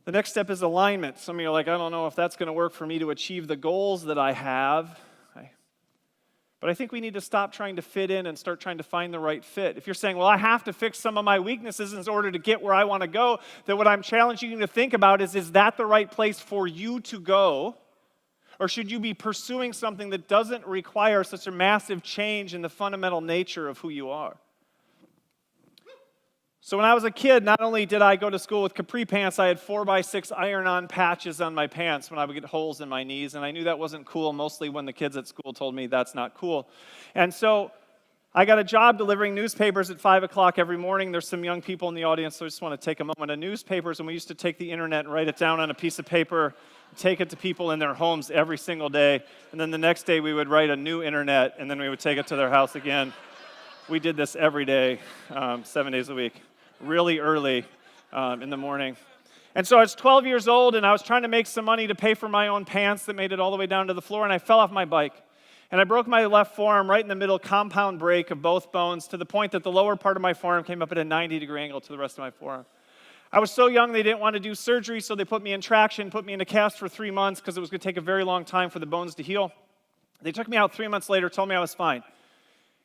The next step is alignment. Some of you are like, I don't know if that's going to work for me to achieve the goals that I have. But I think we need to stop trying to fit in and start trying to find the right fit. If you're saying, well, I have to fix some of my weaknesses in order to get where I want to go, then what I'm challenging you to think about is that the right place for you to go? Or should you be pursuing something that doesn't require such a massive change in the fundamental nature of who you are? So when I was a kid, not only did I go to school with capri pants, I had 4x6 iron-on patches on my pants when I would get holes in my knees, and I knew that wasn't cool, mostly when the kids at school told me that's not cool. And so I got a job delivering newspapers at 5 o'clock every morning. There's some young people in the audience, so I just want to take a moment of newspapers, and we used to take the internet and write it down on a piece of paper, take it to people in their homes every single day, and then the next day we would write a new internet, and then we would take it to their house again. We did this every day, 7 days a week. Really early in the morning. And so I was 12 years old, and I was trying to make some money to pay for my own pants that made it all the way down to the floor, and I fell off my bike. And I broke my left forearm right in the middle, compound break of both bones, to the point that the lower part of my forearm came up at a 90-degree angle to the rest of my forearm. I was so young they didn't want to do surgery, so they put me in traction, put me in a cast for 3 months because it was going to take a very long time for the bones to heal. They took me out 3 months later, told me I was fine.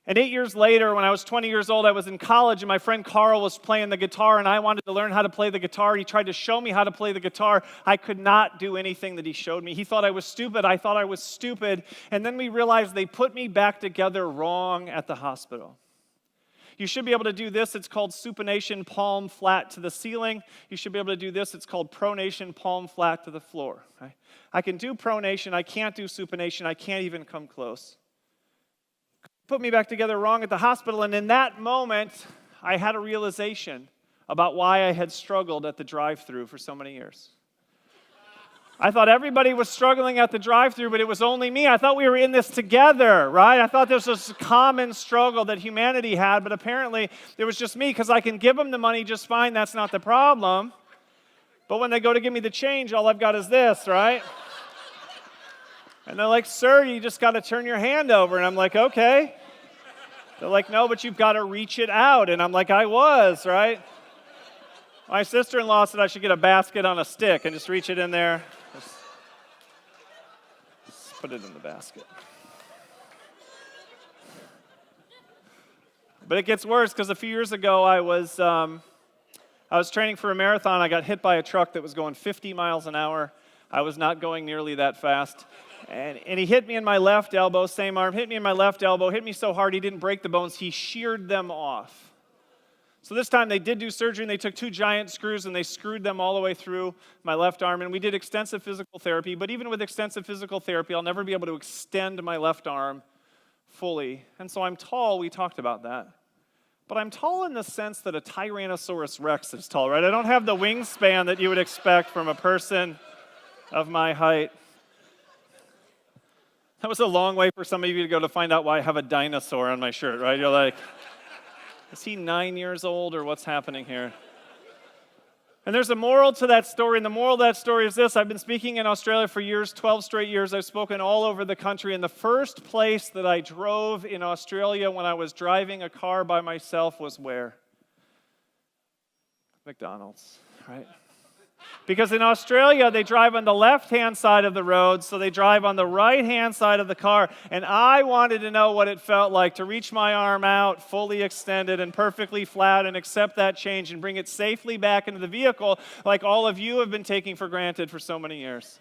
And 8 years later, when I was 20 years old, I was in college, and my friend Carl was playing the guitar, and I wanted to learn how to play the guitar. He tried to show me how to play the guitar. I could not do anything that he showed me. He thought I was stupid. I thought I was stupid. And then we realized they put me back together wrong at the hospital. You should be able to do this. It's called supination, palm flat to the ceiling. You should be able to do this. It's called pronation, palm flat to the floor. Okay? I can do pronation. I can't do supination. I can't even come close. Put me back together wrong at the hospital, and in that moment, I had a realization about why I had struggled at the drive-thru for so many years. I thought everybody was struggling at the drive-thru, but it was only me. I thought we were in this together, right? I thought this was a common struggle that humanity had, but apparently it was just me, because I can give them the money just fine. That's not the problem. But when they go to give me the change, all I've got is this, right? And they're like, sir, you just got to turn your hand over. And I'm like, okay. They're like, no, but you've got to reach it out. And I'm like, I was, right? My sister-in-law said I should get a basket on a stick and just reach it in there. Just put it in the basket. But it gets worse, because a few years ago I was training for a marathon. I got hit by a truck that was going 50 miles an hour. I was not going nearly that fast. And he hit me in my left elbow, same arm, hit me in my left elbow, hit me so hard he didn't break the bones, he sheared them off. So this time they did do surgery, and they took 2 giant screws and they screwed them all the way through my left arm, and we did extensive physical therapy. But even with extensive physical therapy, I'll never be able to extend my left arm fully. And so I'm tall, we talked about that. But I'm tall in the sense that a Tyrannosaurus Rex is tall, right? I don't have the wingspan that you would expect from a person of my height. That was a long way for some of you to go to find out why I have a dinosaur on my shirt, right? You're like, is he 9 years old, or what's happening here? And there's a moral to that story, and the moral of that story is this. I've been speaking in Australia for years, 12 straight years. I've spoken all over the country, and the first place that I drove in Australia when I was driving a car by myself was where? McDonald's, right? Because in Australia, they drive on the left-hand side of the road, so they drive on the right-hand side of the car. And I wanted to know what it felt like to reach my arm out, fully extended and perfectly flat, and accept that change and bring it safely back into the vehicle like all of you have been taking for granted for so many years.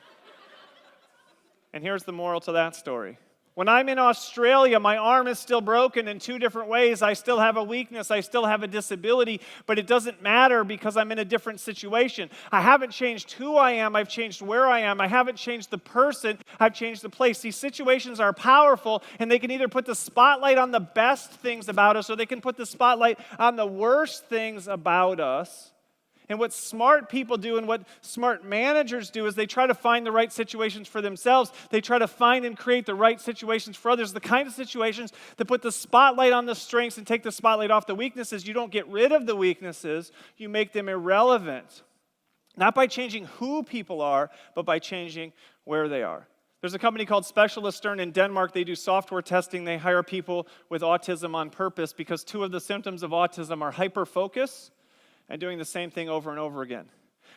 And here's the moral to that story. When I'm in Australia, my arm is still broken in 2 different ways. I still have a weakness. I still have a disability, but it doesn't matter because I'm in a different situation. I haven't changed who I am. I've changed where I am. I haven't changed the person. I've changed the place. These situations are powerful, and they can either put the spotlight on the best things about us, or they can put the spotlight on the worst things about us. And what smart people do and what smart managers do is they try to find the right situations for themselves. They try to find and create the right situations for others, the kind of situations that put the spotlight on the strengths and take the spotlight off the weaknesses. You don't get rid of the weaknesses. You make them irrelevant. Not by changing who people are, but by changing where they are. There's a company called Specialisterne in Denmark. They do software testing. They hire people with autism on purpose because 2 of the symptoms of autism are hyperfocus and doing the same thing over and over again.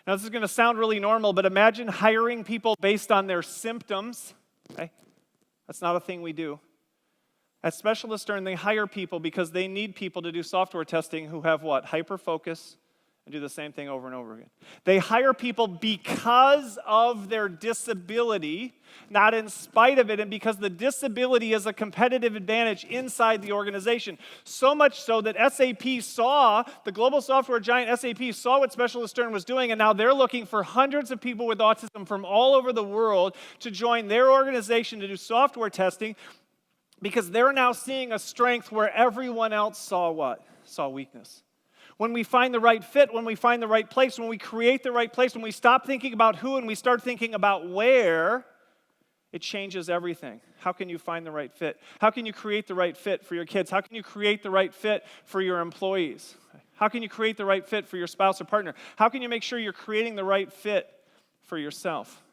Now, this is going to sound really normal, but imagine hiring people based on their symptoms. Okay? That's not a thing we do. At Specialist Stern, they hire people because they need people to do software testing who have what? Hyper-focus and do the same thing over and over again. They hire people because of their disability, not in spite of it, and because the disability is a competitive advantage inside the organization. So much so that SAP saw, the global software giant SAP saw what Specialist Stern was doing, and now they're looking for hundreds of people with autism from all over the world to join their organization to do software testing, because they're now seeing a strength where everyone else saw what? Saw weakness. When we find the right fit, when we find the right place, when we create the right place, when we stop thinking about who and we start thinking about where, it changes everything. How can you find the right fit? How can you create the right fit for your kids? How can you create the right fit for your employees? How can you create the right fit for your spouse or partner? How can you make sure you're creating the right fit for yourself?